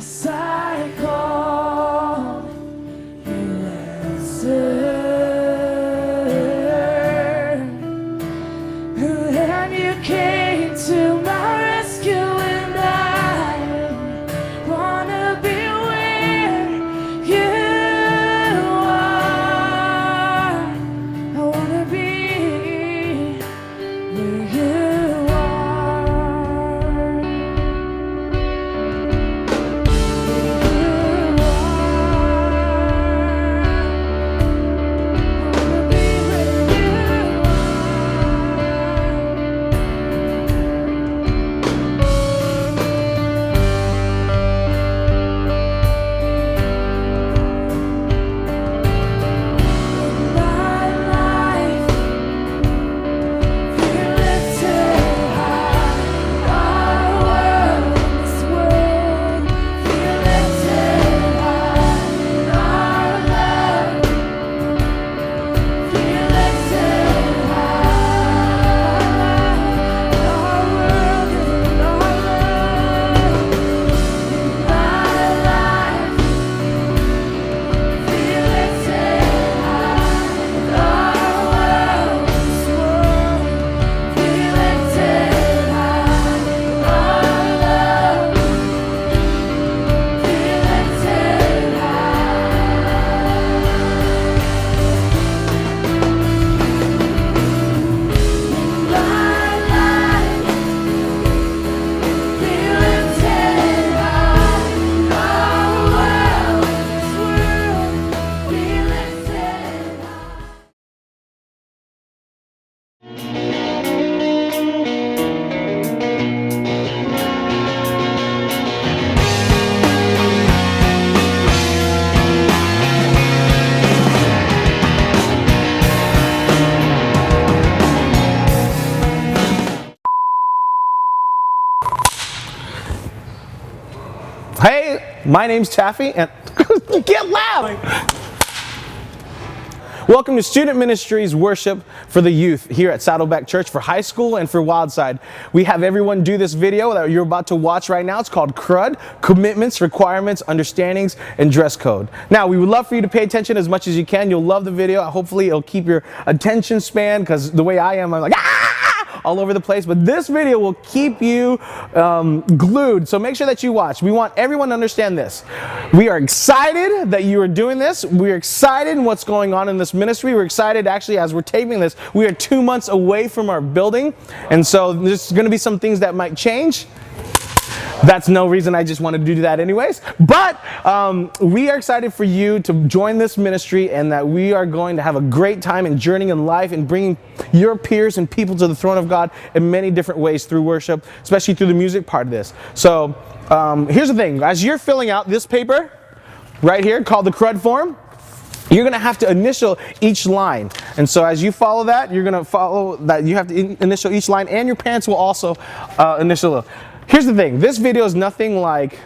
As I call, you answer. And you came to my rescue, and I wanna be where you are. I wanna be where you Hey, my name's Taffy, and get loud! Welcome to Student Ministries Worship for the Youth here at Saddleback Church for high school and for Wildside. We have everyone do this video that you're about to watch right now. It's called CRUD, Commitments, Requirements, Understandings, and Dress Code. Now, we would love for you to pay attention as much as you can. You'll love the video. Hopefully, it'll keep your attention span, because the way I am, I'm like, all over the place, but this video will keep you glued, so make sure that you watch. We want everyone to understand this. We are excited that you are doing this. We're excited in what's going on in this ministry. We're excited, actually, as we're taping this, we are 2 months away from our building, and so there's going to be some things that might change. That's no reason, I just wanted to do that anyways. But we are excited for you to join this ministry, and that we are going to have a great time in journeying in life and bringing your peers and people to the throne of God in many different ways through worship, especially through the music part of this. So here's the thing. As you're filling out this paper right here called the CRUD form, you're going to have to initial each line. And so as you follow that, you're going to follow that. You have to initial each line, and your parents will also initial. Here's the thing, this video is nothing like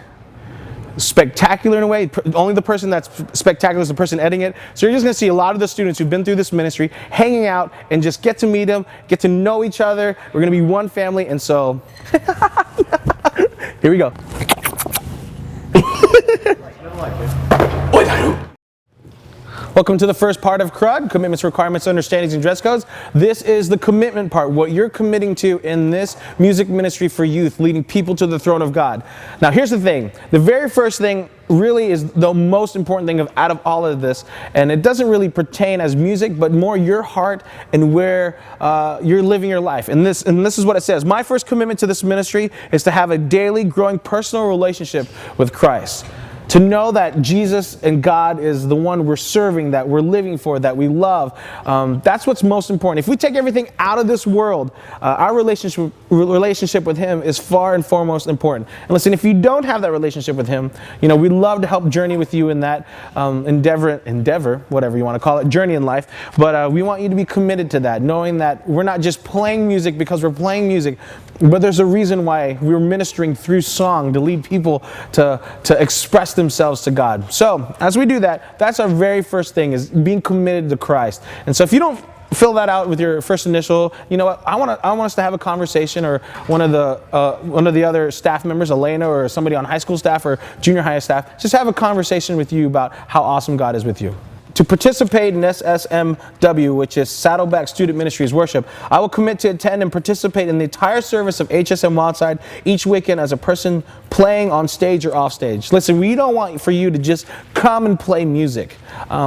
spectacular in a way. Only the person that's spectacular is the person editing it. So you're just going to see a lot of the students who've been through this ministry hanging out and just get to meet them, get to know each other. We're going to be one family, and so here we go. Welcome to the first part of CRUD, Commitments, Requirements, Understandings, and Dress Codes. This is the commitment part, what you're committing to in this music ministry for youth, leading people to the throne of God. Now, here's the thing. The very first thing really is the most important thing out of all of this, and it doesn't really pertain as music, but more your heart and where you're living your life. And this is what it says. My first commitment to this ministry is to have a daily growing personal relationship with Christ. To know that Jesus and God is the one we're serving, that we're living for, that we love. That's what's most important. If we take everything out of this world, our relationship with Him is far and foremost important. And listen, if you don't have that relationship with Him, we'd love to help journey with you in that endeavor, whatever you want to call it, journey in life. But we want you to be committed to that, knowing that we're not just playing music because we're playing music, but there's a reason why we're ministering through song to lead people to express themselves to God. So as we do that, that's our very first thing, is being committed to Christ. And so if you don't fill that out with your first initial. You know what? I want us to have a conversation, or one of the other staff members, Elena, or somebody on high school staff or junior high staff, just have a conversation with you about how awesome God is with you. To participate in SSMW, which is Saddleback Student Ministries Worship, I will commit to attend and participate in the entire service of HSM Wildside each weekend as a person playing on stage or off stage. Listen, we don't want for you to just come and play music.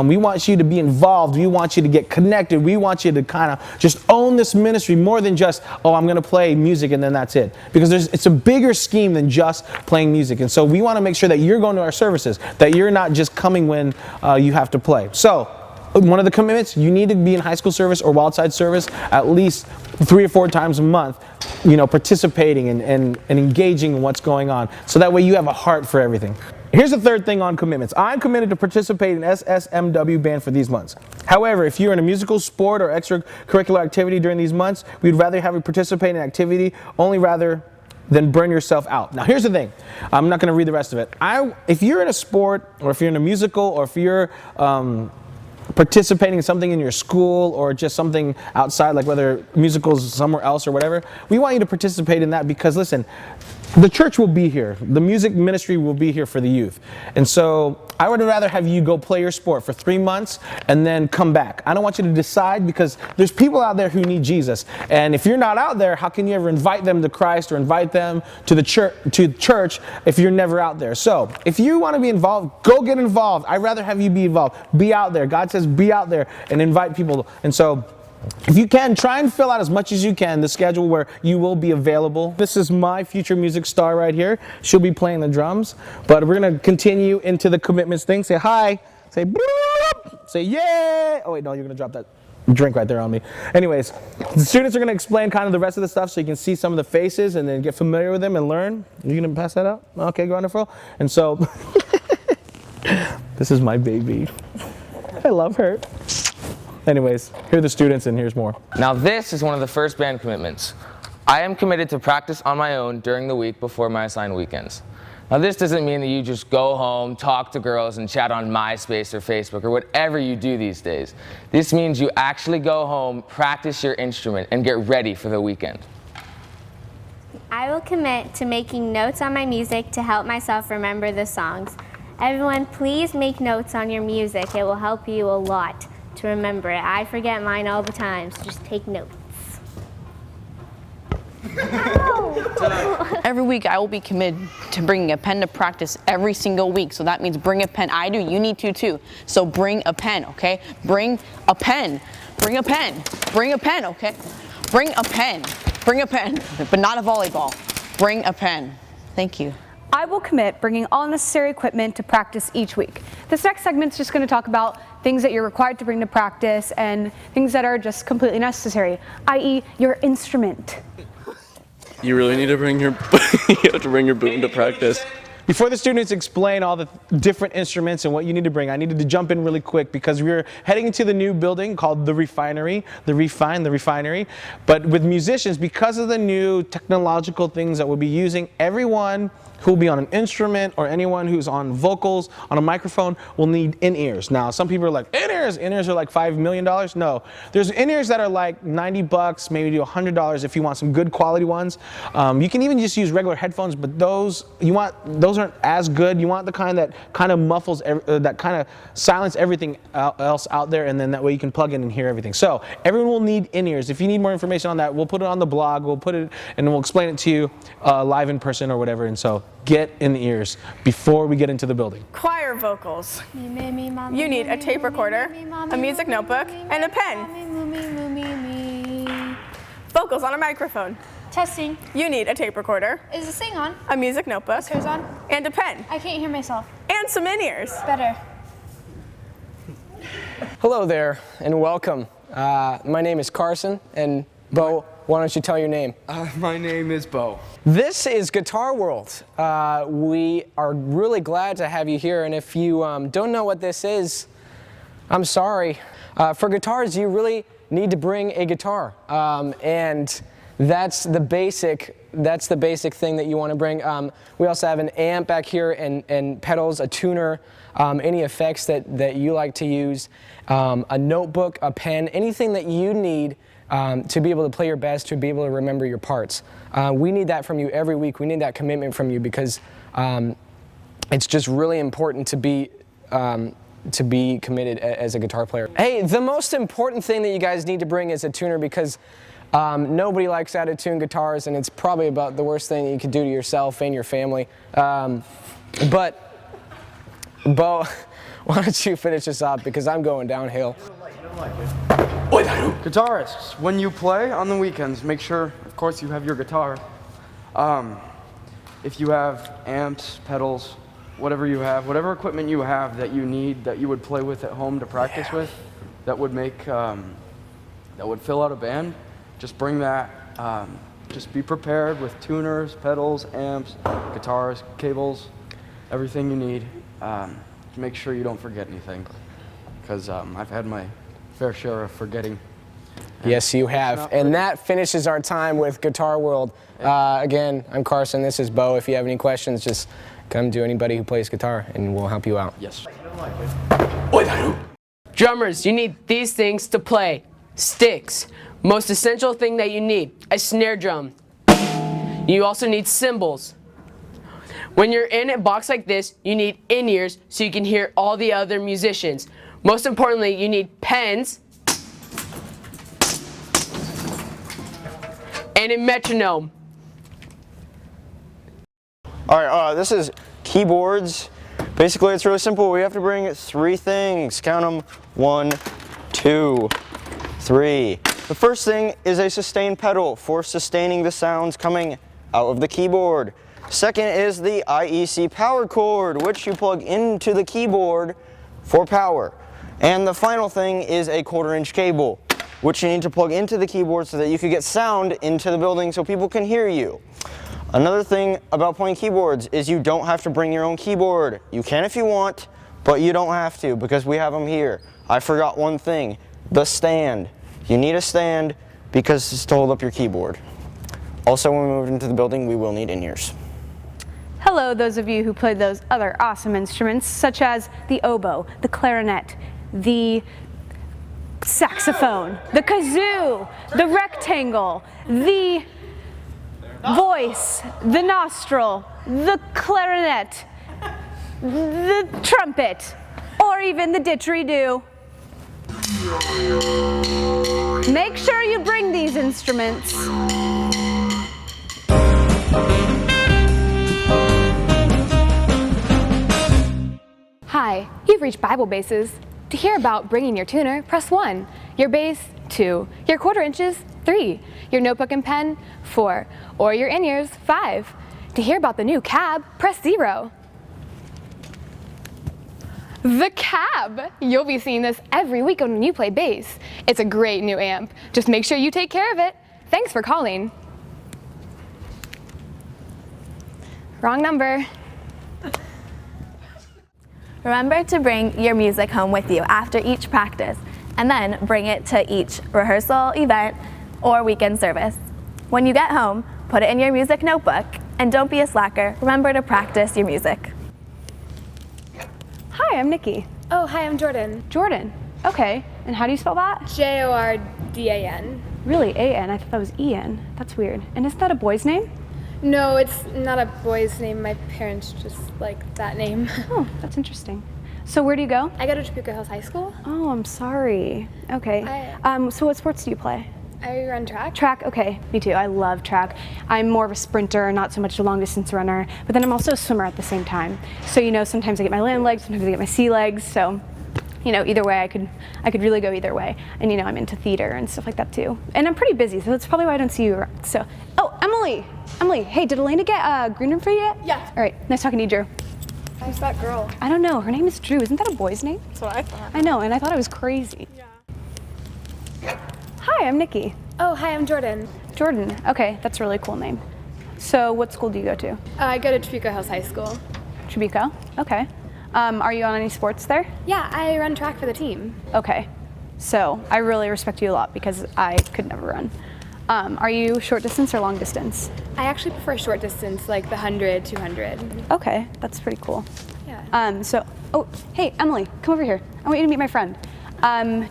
We want you to be involved. We want you to get connected. We want you to kind of just own this ministry more than just, oh, I'm going to play music and then that's it. Because it's a bigger scheme than just playing music. And so we want to make sure that you're going to our services, that you're not just coming when you have to play. So, one of the commitments, you need to be in high school service or Wildside service at least 3 or 4 times a month, participating and engaging in what's going on. So that way you have a heart for everything. Here's the third thing on commitments. I'm committed to participate in SSMW band for these months. However, if you're in a musical, sport, or extracurricular activity during these months, we'd rather have you participate in activity only rather than burn yourself out. Now, here's the thing. I'm not going to read the rest of it. If you're in a sport, or if you're in a musical, or if you're participating in something in your school, or just something outside, like whether musicals somewhere else or whatever, we want you to participate in that because, listen, the church will be here. The music ministry will be here for the youth. And so I would rather have you go play your sport for 3 months and then come back. I don't want you to decide, because there's people out there who need Jesus. And if you're not out there, how can you ever invite them to Christ or invite them to the church if you're never out there? So if you want to be involved, go get involved. I'd rather have you be involved. Be out there. God says be out there and invite people. And so if you can, try and fill out as much as you can the schedule where you will be available. This is my future music star right here. She'll be playing the drums. But we're going to continue into the commitments thing. Say hi. Say boop. Say yay. Oh, wait, no, you're going to drop that drink right there on me. Anyways, the students are going to explain kind of the rest of the stuff so you can see some of the faces and then get familiar with them and learn. Are you going to pass that out? Okay, wonderful. And so, this is my baby. I love her. Anyways, here are the students and here's more. Now this is one of the first band commitments. I am committed to practice on my own during the week before my assigned weekends. Now this doesn't mean that you just go home, talk to girls, and chat on MySpace or Facebook or whatever you do these days. This means you actually go home, practice your instrument, and get ready for the weekend. I will commit to making notes on my music to help myself remember the songs. Everyone, please make notes on your music. It will help you a lot to remember it. I forget mine all the time, so just take notes. Every week I will be committed to bringing a pen to practice every single week. So that means bring a pen. I do, you need to too. So bring a pen, okay? Bring a pen. Bring a pen. Bring a pen, okay? Bring a pen. Bring a pen, but not a volleyball. Bring a pen. Thank you. I will commit bringing all necessary equipment to practice each week. This next segment is just going to talk about things that you're required to bring to practice and things that are just completely necessary, i.e. your instrument. You really need to bring your you have to bring your boom to practice. Before the students explain all the different instruments and what you need to bring, I needed to jump in really quick because we're heading into the new building called the Refinery, the Refinery. But with musicians, because of the new technological things that we'll be using, everyone who will be on an instrument or anyone who's on vocals, on a microphone, will need in-ears. Now, some people are like, in-ears? In-ears are like $5 million? No. There's in-ears that are like $90, maybe to $100 if you want some good quality ones. You can even just use regular headphones, but those aren't as good. You want the kind that kind of muffles, that kind of silence everything else out there, and then that way you can plug in and hear everything. So everyone will need in-ears. If you need more information on that, we'll put it on the blog, we'll put it, and we'll explain it to you live in person or whatever. And so get in the ears before we get into the building. Choir vocals. You need a tape recorder, a music notebook, and a pen. Vocals on a microphone. Testing. You need a tape recorder, Is this thing on? a music notebook, Hers on? and a pen, I can't hear myself. and some in-ears. Better. Hello there, and welcome. My name is Carson, and Bo, why don't you tell your name? My name is Bo. This is Guitar World. We are really glad to have you here, and if you don't know what this is, I'm sorry. For guitars, you really need to bring a guitar, and that's the basic thing that you want to bring. We also have an amp back here and pedals, a tuner, any effects that you like to use, a notebook, a pen, anything that you need to be able to play your best, to be able to remember your parts. We need that from you every week. We need that commitment from you because it's just really important to be committed as a guitar player. Hey, the most important thing that you guys need to bring is a tuner because nobody likes out-of-tune guitars, and it's probably about the worst thing that you could do to yourself and your family. But Bo, why don't you finish this up because I'm going downhill. Guitarists, when you play on the weekends, make sure, of course, you have your guitar. If you have amps, pedals, whatever you have, whatever equipment you have that you need, that you would play with at home to practice with, that would make, that would fill out a band, just bring that. Just be prepared with tuners, pedals, amps, guitars, cables, everything you need. Make sure you don't forget anything, because I've had my fair share of forgetting. Yes, you have. And that finishes our time with Guitar World. Again, I'm Carson, this is Bo. If you have any questions, just come to anybody who plays guitar and we'll help you out. Yes. Drummers, you need these things to play. Sticks. Most essential thing that you need, a snare drum. You also need cymbals. When you're in a box like this, you need in-ears so you can hear all the other musicians. Most importantly, you need pens and a metronome. All right, this is keyboards. Basically, it's really simple. We have to bring 3 things. Count them. 1, 2, 3. The first thing is a sustain pedal for sustaining the sounds coming out of the keyboard. Second is the IEC power cord, which you plug into the keyboard for power. And the final thing is a 1/4-inch cable, which you need to plug into the keyboard so that you can get sound into the building so people can hear you. Another thing about playing keyboards is you don't have to bring your own keyboard. You can if you want, but you don't have to because we have them here. I forgot one thing, the stand. You need a stand because it's to hold up your keyboard. Also, when we move into the building, we will need in-ears. Hello, those of you who played those other awesome instruments, such as the oboe, the clarinet, the saxophone, the kazoo, the rectangle, the voice, the nostril, the clarinet, the trumpet, or even the didgeridoo. Make sure you bring these instruments. Hi, you've reached Bible Bases. To hear about bringing your tuner, press 1. Your bass, 2. Your 1/4 inches, 3. Your notebook and pen, 4. Or your in-ears, 5. To hear about the new cab, press 0. The cab! You'll be seeing this every week when you play bass. It's a great new amp. Just make sure you take care of it. Thanks for calling. Wrong number. Remember to bring your music home with you after each practice, and then bring it to each rehearsal, event, or weekend service. When you get home, put it in your music notebook, and don't be a slacker. Remember to practice your music. Hi, I'm Nikki. Oh, hi, I'm Jordan. Jordan. Okay, and how do you spell that? Jordan. Really, A-N? I thought that was E-N. That's weird. And is that a boy's name? No, it's not a boy's name. My parents just like that name. Oh, that's interesting. So where do you go? I go to Topeka Hills High School. Oh, I'm sorry. Okay. So what sports do you play? I run track. Track, okay, me too. I love track. I'm more of a sprinter, not so much a long distance runner, but then I'm also a swimmer at the same time. So, you know, sometimes I get my land legs, sometimes I get my sea legs, so, you know, either way, I could really go either way. And, you know, I'm into theater and stuff like that too. And I'm pretty busy, so that's probably why I don't see you around. So, oh, Emily, hey, did Elena get a green room for you yet? Yeah. All right, nice talking to you, Drew. Who's that girl? I don't know, her name is Drew. Isn't that a boy's name? That's what I thought. I know, and I thought it was crazy. Yeah. Hi, I'm Nikki. Oh, hi, I'm Jordan. Jordan, okay, that's a really cool name. So what school do you go to? I go to Topeka Hills High School. Topeka, okay. Are you on any sports there? Yeah, I run track for the team. Okay, so I really respect you a lot because I could never run. Are you short distance or long distance? I actually prefer short distance, like the 100, 200. Okay, that's pretty cool. Yeah. Oh, hey, Emily, come over here. I want you to meet my friend.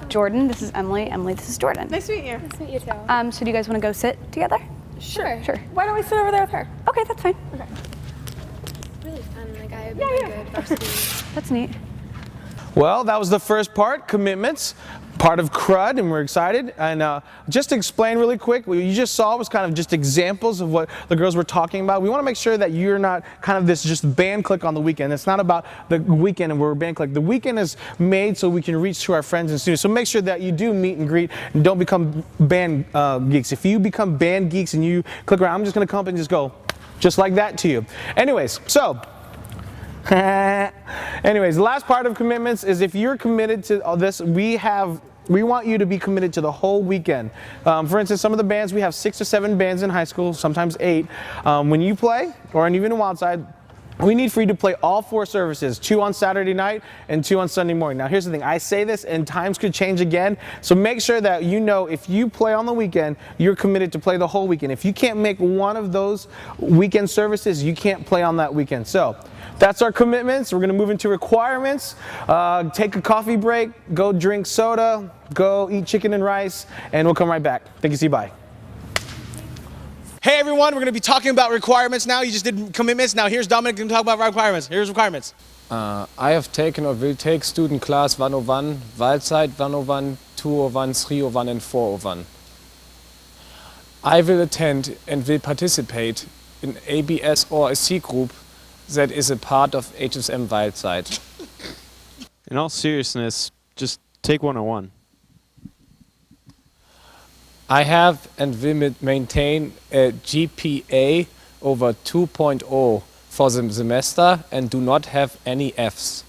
Jordan, this is Emily. Emily, this is Jordan. Nice to meet you. Nice to meet you too. So do you guys want to go sit together? Sure. Sure. Why don't we sit over there with her? Okay, that's fine. Okay. Really fun. Like I have been good varsity. That's neat. Well, that was the first part, commitments, part of CRUD, and we're excited. And just to explain really quick, what you just saw was kind of just examples of what the girls were talking about. We want to make sure that you're not kind of this just band click on the weekend. It's not about the weekend and we're a band click. The weekend is made so we can reach to our friends and students. So make sure that you do meet and greet and don't become band geeks. If you become band geeks and you click around, I'm just going to come up and just go just like that to you. Anyways, so anyways, the last part of commitments is if you're committed to all this, we want you to be committed to the whole weekend. For instance, some of the bands, we have 6 or 7 bands in high school, sometimes 8. When you play, or even in Wildside, we need for you to play all 4 services, 2 on Saturday night and 2 on Sunday morning. Now here's the thing, I say this and times could change again, so make sure that you know if you play on the weekend, you're committed to play the whole weekend. If you can't make one of those weekend services, you can't play on that weekend. So that's our commitments. We're gonna move into requirements. Take a coffee break, go drink soda, go eat chicken and rice, and we'll come right back. Thank you, see you, bye. Hey everyone, we're going to be talking about requirements now. You just did commitments. Now here's Dominic going to talk about requirements. Here's requirements. I have taken or will take student class 101, Wildside 101, 201, 301 and 401. I will attend and will participate in ABS or a C group that is a part of HSM Wildside. In all seriousness, just take 101. I have and will maintain a GPA over 2.0 for the semester and do not have any Fs.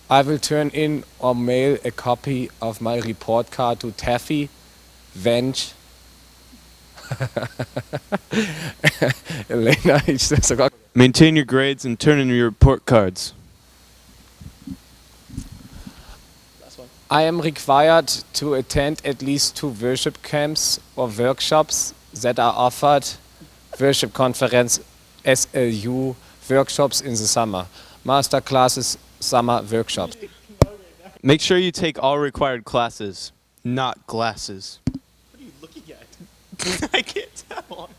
I will turn in or mail a copy of my report card to Taffy, Venge, Elena, ich das sogar. Maintain your grades and turn in your report cards. I am required to attend at least 2 worship camps or workshops that are offered, worship conference, SLU, workshops in the summer, master classes, summer workshops. Make sure you take all required classes, not glasses. What are you looking at? I can't tell.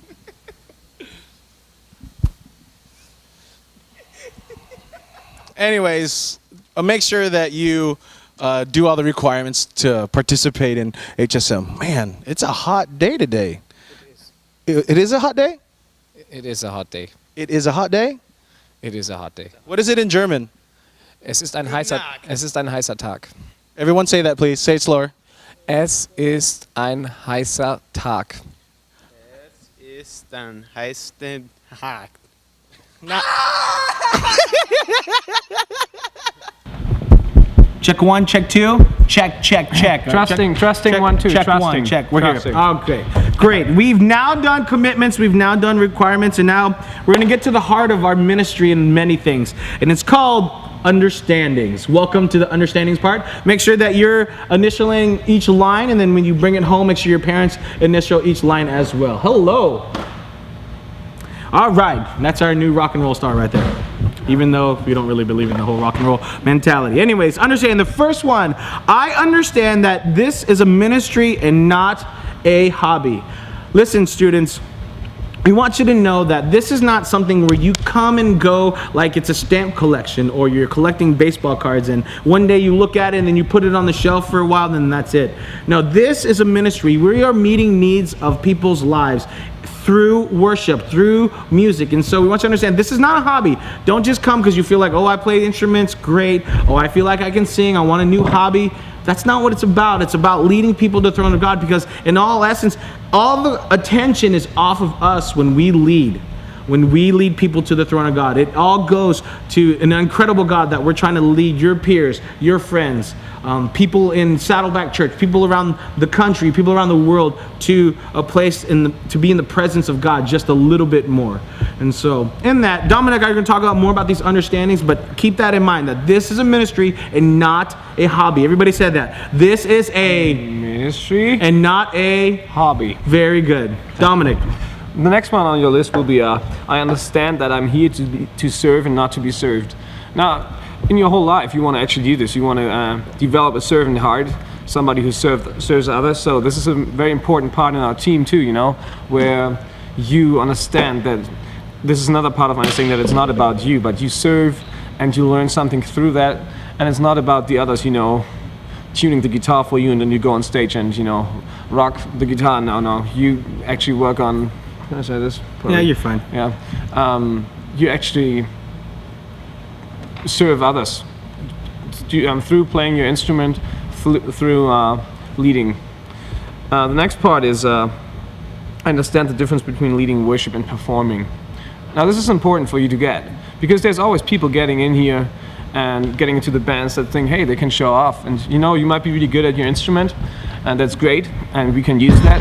Anyways, make sure that you do all the requirements to participate in HSM. Man, it's a hot day today. It is a hot day? It is a hot day. It is a hot day? It is a hot day. What is it in German? Es ist ein heißer Tag. Everyone say that, please. Say it slower. Es ist ein heißer Tag. Es ist ein heißer Tag. Check 1, check 2, check. Trusting, 1, 2, check trusting. 1, check. We're Trusting. here. Okay, great. We've now done commitments, we've now done requirements, and now we're going to get to the heart of our ministry in many things. And it's called understandings. Welcome to the understandings part. Make sure that you're initialing each line, and then when you bring it home, make sure your parents initial each line as well. Hello. All right, that's our new rock and roll star right there. Even though we don't really believe in the whole rock and roll mentality. Anyways, understand the first one. I understand that this is a ministry and not a hobby. Listen, students, we want you to know that this is not something where you come and go like it's a stamp collection or you're collecting baseball cards and one day you look at it and then you put it on the shelf for a while and then that's it. No, this is a ministry. We are meeting needs of people's lives through worship, through music. And so we want you to understand this is not a hobby. Don't just come because you feel like, oh, I play instruments, great. Oh, I feel like I can sing, I want a new hobby. That's not what it's about. It's about leading people to the throne of God, because in all essence, all the attention is off of us when we lead. When we lead people to the throne of God, it all goes to an incredible God that we're trying to lead your peers, your friends, people in Saddleback Church, people around the country, people around the world to a place to be in the presence of God just a little bit more. And so in that, Dominic and I are going to talk about more about these understandings, but keep that in mind that this is a ministry and not a hobby. Everybody said that. This is a ministry and not a hobby. Very good. Dominic. The next one on your list will be I understand that I'm here to serve and not to be served. Now, in your whole life, you want to actually do this. You want to develop a servant heart, somebody who serves others. So this is a very important part in our team too, you know, where you understand that this is another part of my saying that it's not about you, but you serve and you learn something through that. And it's not about the others, you know, tuning the guitar for you and then you go on stage and, you know, rock the guitar. No, you actually work on, can I say this? Probably. Yeah, you're fine. Yeah. You actually serve others through playing your instrument, through leading. The next part is I understand the difference between leading worship and performing. Now this is important for you to get, because there's always people getting in here and getting into the bands that think, hey, they can show off. And you know, you might be really good at your instrument, and that's great, and we can use that.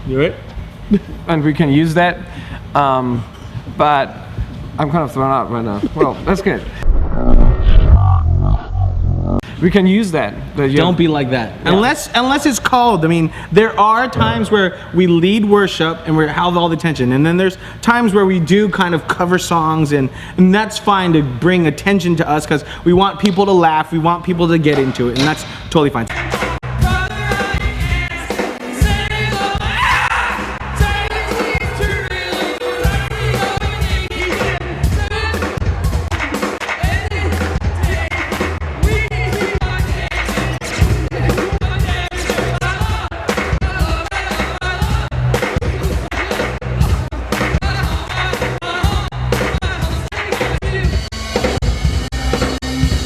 You right? And we can use that, but I'm kind of thrown out right now. Well, that's good. We can use that. Don't be like that. Yeah. Unless it's called. I mean, there are times where we lead worship and we have all the attention, and then there's times where we do kind of cover songs, and that's fine to bring attention to us because we want people to laugh, we want people to get into it, and that's totally fine.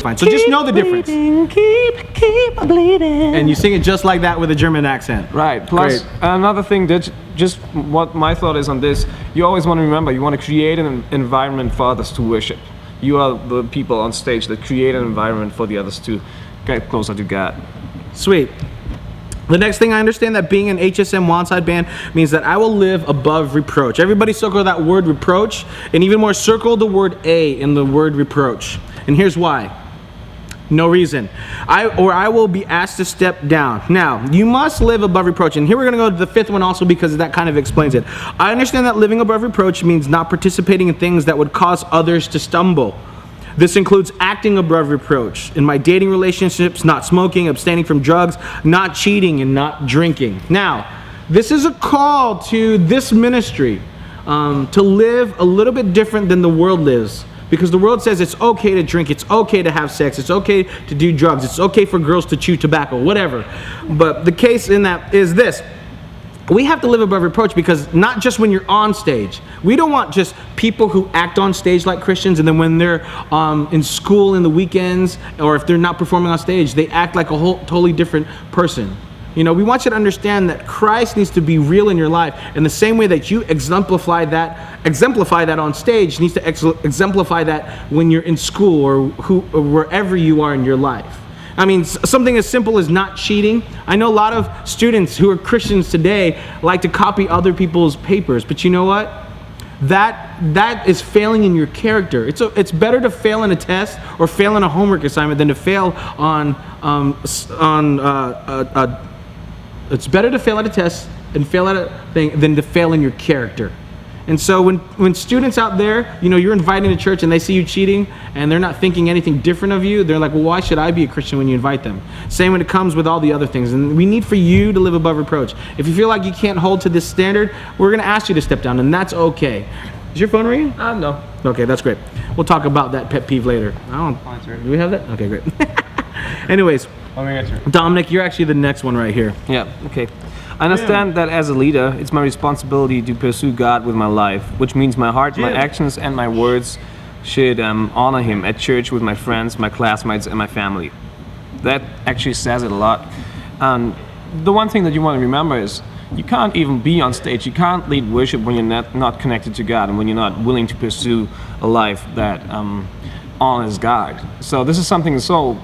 Fine. So just know the difference. Keep bleeding. And you sing it just like that with a German accent. Right. Plus, another thing that just what my thought is on this, you always want to remember, you want to create an environment for others to worship. You are the people on stage that create an environment for the others to get closer to God. Sweet. The next thing, I understand that being an HSM Wildside band means that I will live above reproach. Everybody circle that word reproach, and even more circle the word A in the word reproach. And here's why. No reason. I will be asked to step down. Now, you must live above reproach. And here we're going to go to the fifth one also because that kind of explains it. I understand that living above reproach means not participating in things that would cause others to stumble. This includes acting above reproach. In my dating relationships, not smoking, abstaining from drugs, not cheating, and not drinking. Now, this is a call to this ministry to live a little bit different than the world lives. Because the world says it's okay to drink, it's okay to have sex, it's okay to do drugs, it's okay for girls to chew tobacco, whatever. But the case in that is this. We have to live above reproach because not just when you're on stage. We don't want just people who act on stage like Christians and then when they're in school in the weekends or if they're not performing on stage, they act like a whole totally different person. You know, we want you to understand that Christ needs to be real in your life, and the same way that you exemplify that on stage needs to exemplify that when you're in school or wherever you are in your life. I mean, something as simple as not cheating. I know a lot of students who are Christians today like to copy other people's papers, but you know what? That is failing in your character. It's better to fail in a test or fail in a homework assignment than to fail it's better to fail at a test and fail at a thing than to fail in your character. And so when students out there, you know, you're inviting to church and they see you cheating and they're not thinking anything different of you, they're like, well, why should I be a Christian when you invite them? Same when it comes with all the other things. And we need for you to live above reproach. If you feel like you can't hold to this standard, we're going to ask you to step down, and that's okay. Is your phone ringing? No. Okay, that's great. We'll talk about that pet peeve later. Do we have that? Okay, great. Anyways, Dominic, you're actually the next one right here. Yeah, okay. I understand that as a leader, it's my responsibility to pursue God with my life, which means my heart, my actions, and my words should honor Him at church with my friends, my classmates, and my family. That actually says it a lot. The one thing that you want to remember is you can't even be on stage, you can't lead worship when you're not connected to God and when you're not willing to pursue a life that honors God. So this is something so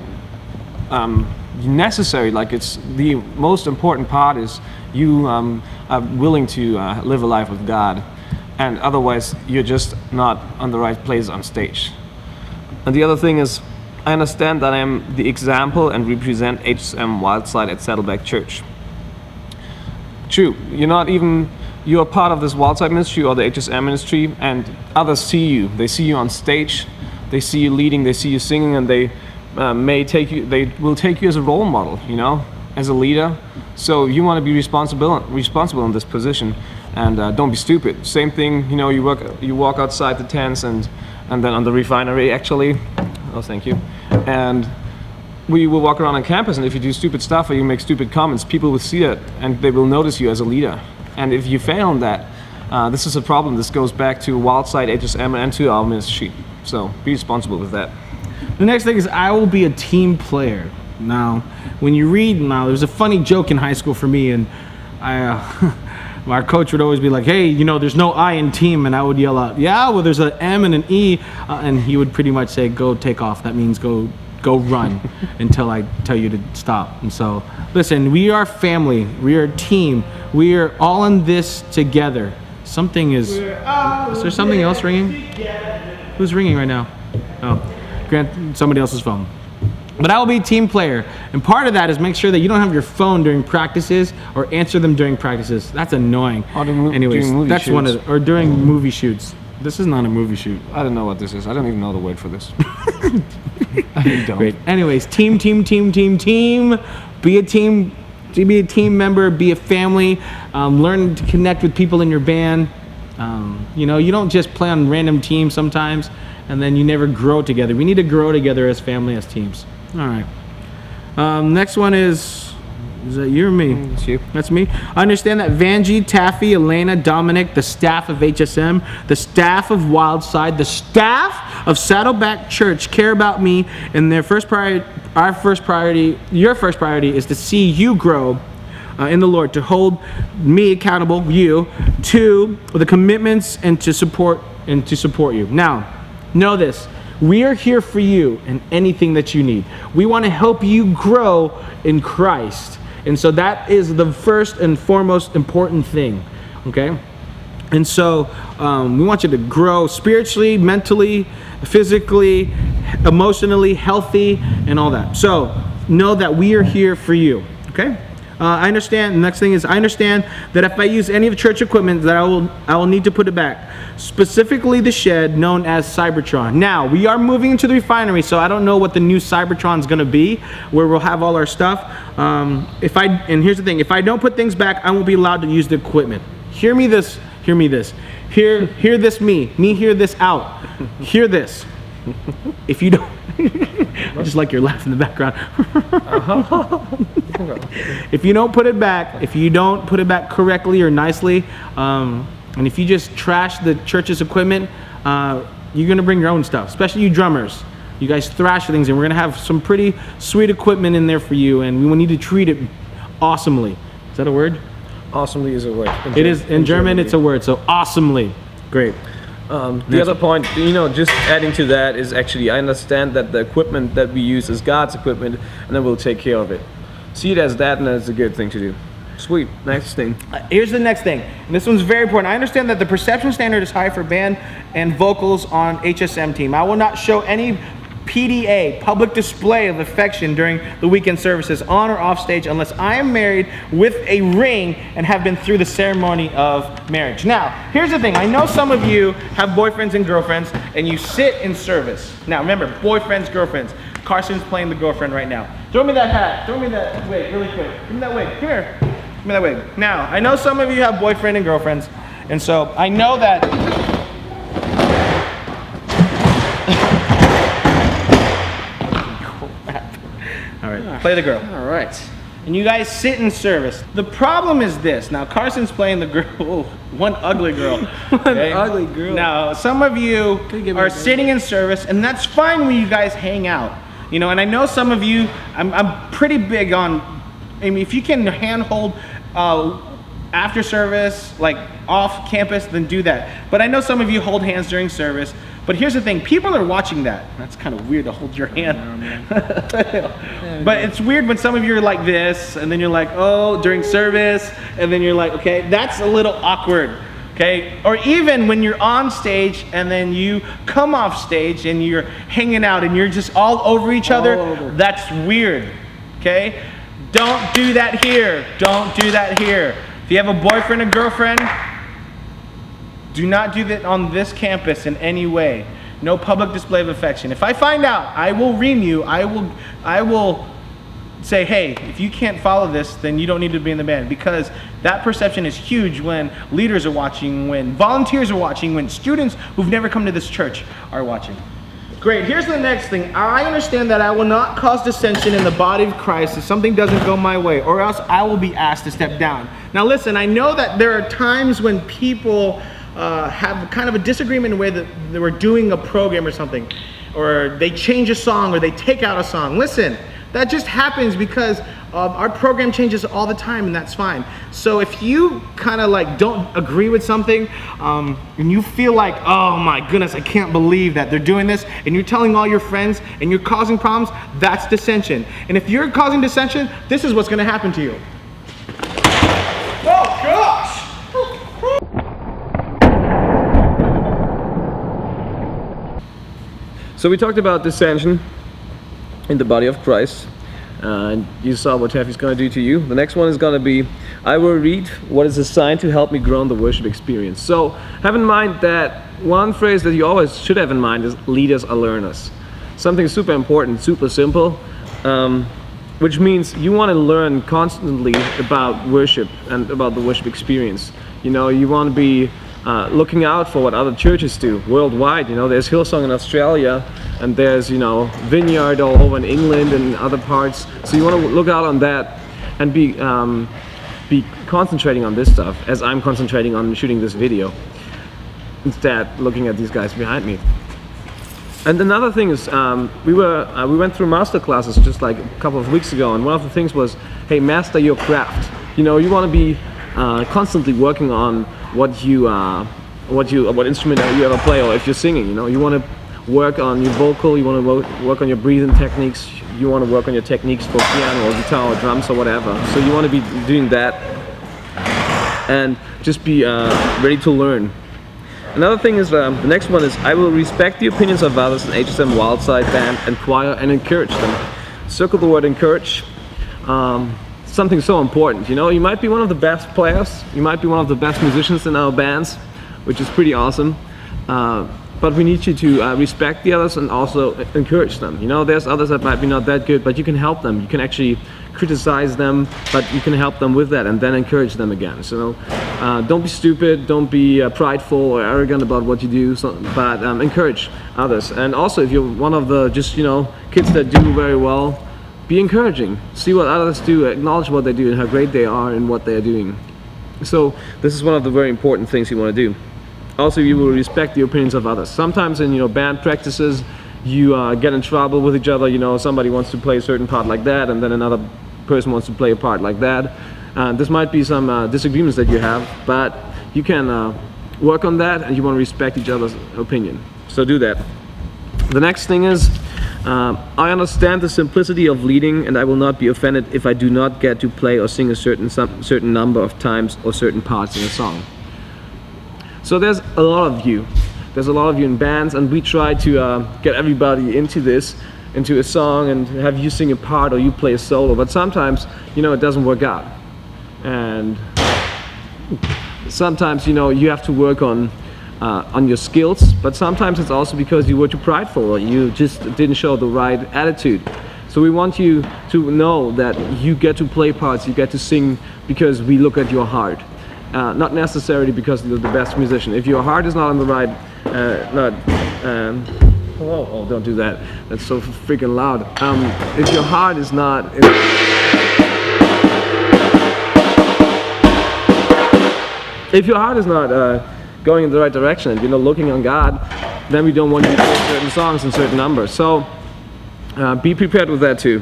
necessary. Like, it's the most important part is you are willing to live a life with God, and otherwise you're just not on the right place on stage. And the other thing is, I understand that I am the example and represent HSM Wildside at Saddleback Church. True, you're part of this Wildside ministry or the HSM ministry, and others see you. They see you on stage, they see you leading, they see you singing, and they will take you as a role model, as a leader. So you want to be responsible in this position, and don't be stupid. Same thing, you walk outside the tents and then on the refinery, actually. Oh, thank you. And we will walk around on campus, and if you do stupid stuff or you make stupid comments, people will see it and they will notice you as a leader. And if you fail in that, this is a problem. This goes back to Wildside, HSM, and to our ministry. So be responsible with that. The next thing is I will be a team player. Now, when you read, there's a funny joke in high school for me, and our coach would always be like, hey, there's no I in team, and I would yell out, yeah, well, there's an M and an E, and he would pretty much say, go take off. That means go run until I tell you to stop. And so, listen, we are family. We are a team. We are all in this together. Is there something else ringing? Who's ringing right now? Oh, somebody else's phone. But I will be a team player, and part of that is make sure that you don't have your phone during practices or answer them during practices. That's annoying. Anyways, that's one of or during movie shoots. This is not a movie shoot. I don't know what this is. I don't even know the word for this. I really don't. Great. Anyways, team. Be a team. Be a team member. Be a family. Learn to connect with people in your band. You don't just play on random teams sometimes, and then you never grow together. We need to grow together as family, as teams. All right. Next one is that you or me? It's you. That's me. I understand that Vanjie, Taffy, Elena, Dominic, the staff of HSM, the staff of Wildside, the staff of Saddleback Church care about me, and their first priority, your first priority is to see you grow in the Lord, to hold me accountable, you, to the commitments and to support you. Now, know this. We are here for you and anything that you need. We want to help you grow in Christ. And so that is the first and foremost important thing, okay? And so we want you to grow spiritually, mentally, physically, emotionally, healthy, and all that. So know that we are here for you, okay? I understand. The next thing is I understand that if I use any of the church equipment, that I will need to put it back. Specifically, the shed known as Cybertron. Now we are moving into the refinery, so I don't know what the new Cybertron is going to be, where we'll have all our stuff. And here's the thing: if I don't put things back, I won't be allowed to use the equipment. Hear me this. Hear me this. Hear this. Me hear this out. Hear this. If you don't, I just like your laugh in the background. If you don't put it back, correctly or nicely, and if you just trash the church's equipment, you're gonna bring your own stuff. Especially you drummers, you guys thrash things, and we're gonna have some pretty sweet equipment in there for you, and we will need to treat it awesomely. Is that a word? Awesomely is a word. It is in German. It's a word. So awesomely, great. The other point, just adding to that is actually I understand that the equipment that we use is God's equipment, and then we'll take care of it. See it as that, and that's a good thing to do. Sweet. Next thing. Here's the next thing. And this one's very important. I understand that the perception standard is high for band and vocals on HSM team. I will not show any PDA, public display of affection, during the weekend services, on or off stage, unless I am married with a ring and have been through the ceremony of marriage. Now, here's the thing. I know some of you have boyfriends and girlfriends, and you sit in service. Now, remember, boyfriends, girlfriends. Carson's playing the girlfriend right now. Throw me that hat. Throw me that wig really quick. Give me that wig. Come here. Give me that wig. Now, I know some of you have boyfriend and girlfriends, and so I know that all right, play the girl. All right. And you guys sit in service. The problem is this. Now, Carson's playing the girl. Oh, one ugly girl. Okay? One ugly girl. Now, some of you are sitting in service, and that's fine when you guys hang out. And I know some of you, I'm pretty big on, if you can handhold after service, like off campus, then do that. But I know some of you hold hands during service. But here's the thing, people are watching that. That's kind of weird to hold your hand. But it's weird when some of you are like this, and then you're like, oh, during service, and then you're like, okay, that's a little awkward. Okay, or even when you're on stage and then you come off stage and you're hanging out and you're just all over each other, that's weird. Okay, don't do that here. Don't do that here. If you have a boyfriend or girlfriend, do not do that on this campus in any way. No public display of affection. If I find out, I will ream you. I will say, hey, if you can't follow this, then you don't need to be in the band, because that perception is huge when leaders are watching, when volunteers are watching, when students who've never come to this church are watching. Great, here's the next thing. I understand that I will not cause dissension in the body of Christ if something doesn't go my way, or else I will be asked to step down. Now listen, I know that there are times when people have kind of a disagreement in the way that they were doing a program or something, or they change a song, or they take out a song. Listen, that just happens because our program changes all the time, and that's fine. So if you kind of like don't agree with something, and you feel like, oh my goodness, I can't believe that they're doing this, and you're telling all your friends and you're causing problems, that's dissension. And if you're causing dissension, this is what's going to happen to you. Oh gosh! So we talked about dissension in the body of Christ, and you saw what Taffy's going to do to you. The next one is going to be, I will read what is assigned to help me grow in the worship experience. So have in mind that one phrase that you always should have in mind is leaders are learners. Something super important, super simple, which means you want to learn constantly about worship and about the worship experience. You know, you want to be looking out for what other churches do worldwide. You know, there's Hillsong in Australia, and there's, you know, Vineyard all over in England and other parts. So you want to look out on that and be concentrating on this stuff, as I'm concentrating on shooting this video, instead looking at these guys behind me. And another thing is, we went through master classes just like a couple of weeks ago, and one of the things was, hey, master your craft. You know, you want to be constantly working on what instrument you ever play, or if you're singing. You know, you want to work on your vocal, you want to work on your breathing techniques, you want to work on your techniques for piano or guitar or drums or whatever. So you want to be doing that and just be ready to learn. Another thing is, the next one is, I will respect the opinions of others in HSM Wildside Band and Choir and encourage them. Circle the word encourage. Something so important. You know, you might be one of the best players, you might be one of the best musicians in our bands, which is pretty awesome. But we need you to respect the others and also encourage them. You know, there's others that might be not that good, but you can help them. You can actually criticize them, but you can help them with that and then encourage them again. So don't be stupid, don't be prideful or arrogant about what you do, but encourage others. And also, if you're one of the just, you know, kids that do very well, be encouraging. See what others do, acknowledge what they do and how great they are in what they are doing. So this is one of the very important things you want to do. Also, you will respect the opinions of others. Sometimes in, you know, band practices, you get in trouble with each other. You know, somebody wants to play a certain part like that, and then another person wants to play a part like that. This might be some disagreements that you have, but you can work on that, and you want to respect each other's opinion. So do that. The next thing is, I understand the simplicity of leading, and I will not be offended if I do not get to play or sing a certain number of times or certain parts in a song. So there's a lot of you. There's a lot of you in bands, and we try to get everybody into a song and have you sing a part or you play a solo. But sometimes, you know, it doesn't work out, and sometimes, you know, you have to work on your skills. But sometimes it's also because you were too prideful or you just didn't show the right attitude. So we want you to know that you get to play parts, you get to sing because we look at your heart. Not necessarily because you're the best musician. If your heart is not on the right, oh, don't do that. That's so freaking loud. If your heart is not, if your heart is not going in the right direction, and you're not looking on God, then we don't want you to play certain songs and certain numbers. So be prepared with that too.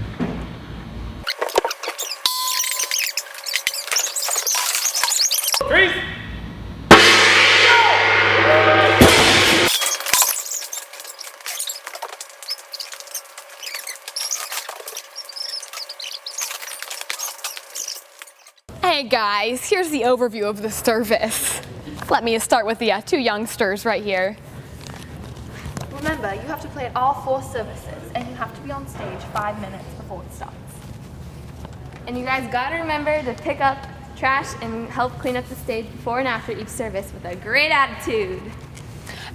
Hey guys, here's the overview of the service. Let me start with the two youngsters right here. Remember, you have to play at all 4 services, and you have to be on stage 5 minutes before it starts. And you guys gotta remember to pick up trash and help clean up the stage before and after each service with a great attitude.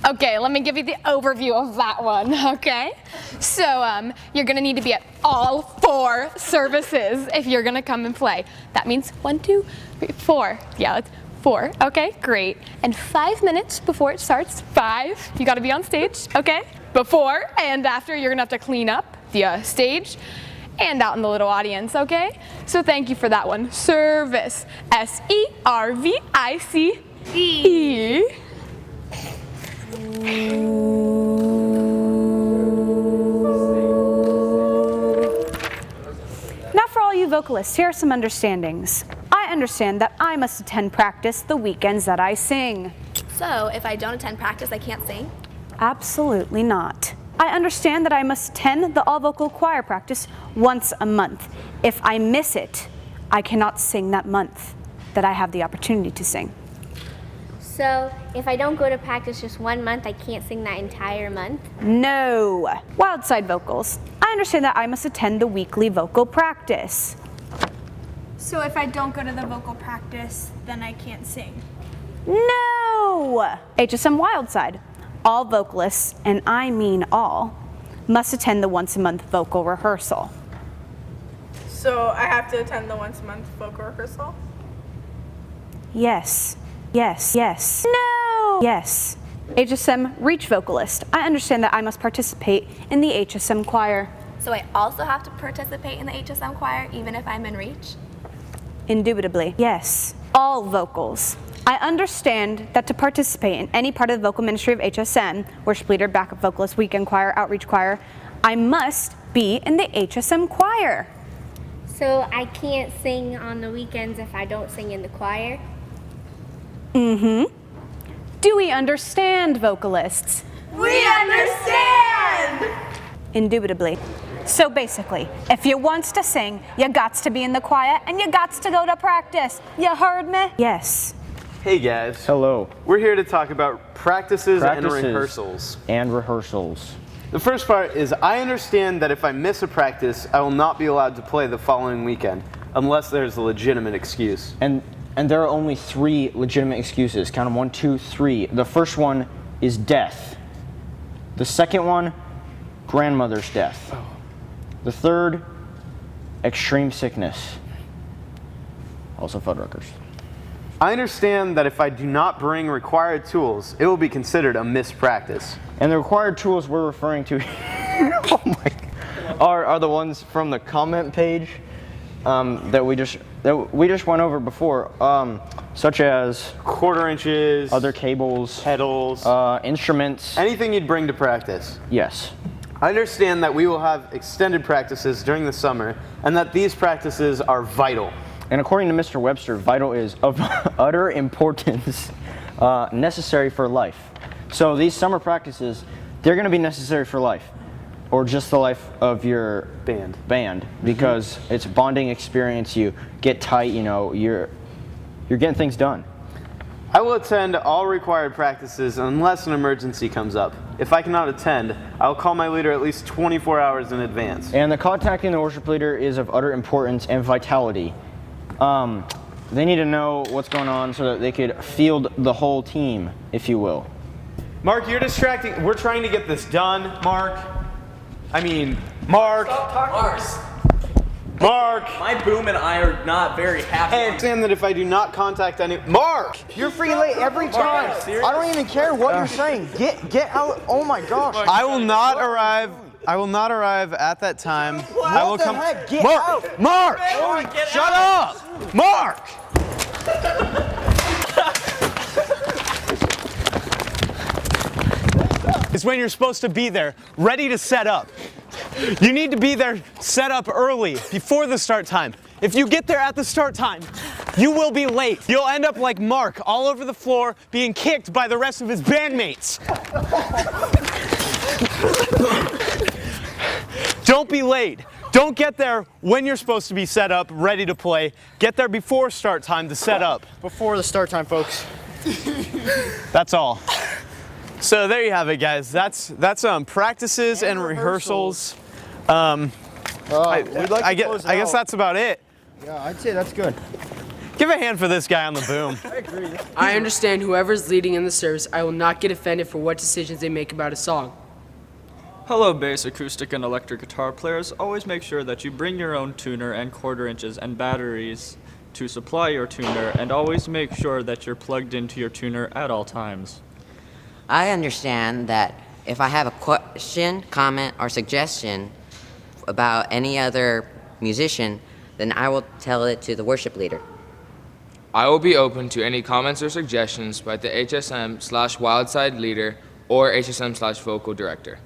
Okay, let me give you the overview of that one, okay? So, you're gonna need to be at all 4 services if you're gonna come and play. That means 1, 2, 3, 4. Yeah, it's 4, okay, great. And 5 minutes before it starts, 5, you gotta be on stage, okay? Before and after, you're gonna have to clean up the stage and out in the little audience, okay? So thank you for that one. Service, S-E-R-V-I-C-E. Now for all you vocalists, here are some understandings. I understand that I must attend practice the weekends that I sing. So, if I don't attend practice, I can't sing? Absolutely not. I understand that I must attend the all-vocal choir practice once a month. If I miss it, I cannot sing that month that I have the opportunity to sing. So, if I don't go to practice just 1 month, I can't sing that entire month? No. Wildside vocals. I understand that I must attend the weekly vocal practice. So if I don't go to the vocal practice, then I can't sing? No. HSM Wildside. All vocalists, and I mean all, must attend the once-a-month vocal rehearsal. So I have to attend the once a month vocal rehearsal? Yes. Yes. Yes. No. Yes. HSM Reach vocalist. I understand that I must participate in the HSM choir. So I also have to participate in the HSM choir even if I'm in Reach? Indubitably. Yes. All vocals. I understand that to participate in any part of the vocal ministry of HSM, worship leader, backup vocalist, weekend choir, outreach choir, I must be in the HSM choir. So I can't sing on the weekends if I don't sing in the choir? Mm-hmm. Do we understand, vocalists? We understand! Indubitably. So basically, if you wants to sing, you gots to be in the choir and you gots to go to practice. You heard me? Yes. Hey guys. Hello. We're here to talk about practices and rehearsals. And rehearsals. The first part is I understand that if I miss a practice, I will not be allowed to play the following weekend unless there's a legitimate excuse. And there are only 3 legitimate excuses. Count them 1, 2, 3. The first one is death. The second one, grandmother's death. The third, extreme sickness. Also Fuddruckers. I understand that if I do not bring required tools, it will be considered a missed practice. And the required tools we're referring to oh my, are the ones from the comment page that we just went over before, such as 1/4 inches, other cables, pedals, instruments, anything you'd bring to practice. Yes. I understand that we will have extended practices during the summer and that these practices are vital. And according to Mr. Webster, vital is of utter importance, necessary for life. So these summer practices, they're going to be necessary for life, or just the life of your band, because it's a bonding experience. You get tight, you know, you're getting things done. I will attend all required practices unless an emergency comes up. If I cannot attend, I will call my leader at least 24 hours in advance. And the contacting the worship leader is of utter importance and vitality. They need to know what's going on so that they could field the whole team, if you will. Mark, you're distracting. We're trying to get this done, Mark. I mean, Mark. Stop talking. Mark. My boom and I are not very happy. I understand that if I do not contact any... Mark! You're freaking late every time. I don't even care what you're saying. Get out. Oh my gosh. I will not arrive. I will not arrive at that time. I will come. Heck? Get Mark! out. Mark! Shut up! Mark! It's when you're supposed to be there, ready to set up. You need to be there set up early, before the start time. If you get there at the start time, you will be late. You'll end up like Mark, all over the floor, being kicked by the rest of his bandmates. Don't be late. Don't get there when you're supposed to be set up, ready to play. Get there before start time to set up. Before the start time, folks. That's all. So there you have it, guys. That's practices and rehearsals. I guess that's about it. Yeah, I'd say that's good. Give a hand for this guy on the boom. I agree. I understand whoever's leading in the service. I will not get offended for what decisions they make about a song. Hello, bass, acoustic, and electric guitar players. Always make sure that you bring your own tuner and quarter inches and batteries to supply your tuner, and always make sure that you're plugged into your tuner at all times. I understand that if I have a question, comment, or suggestion about any other musician, then I will tell it to the worship leader. I will be open to any comments or suggestions by the HSM/Wildside leader or HSM/vocal director.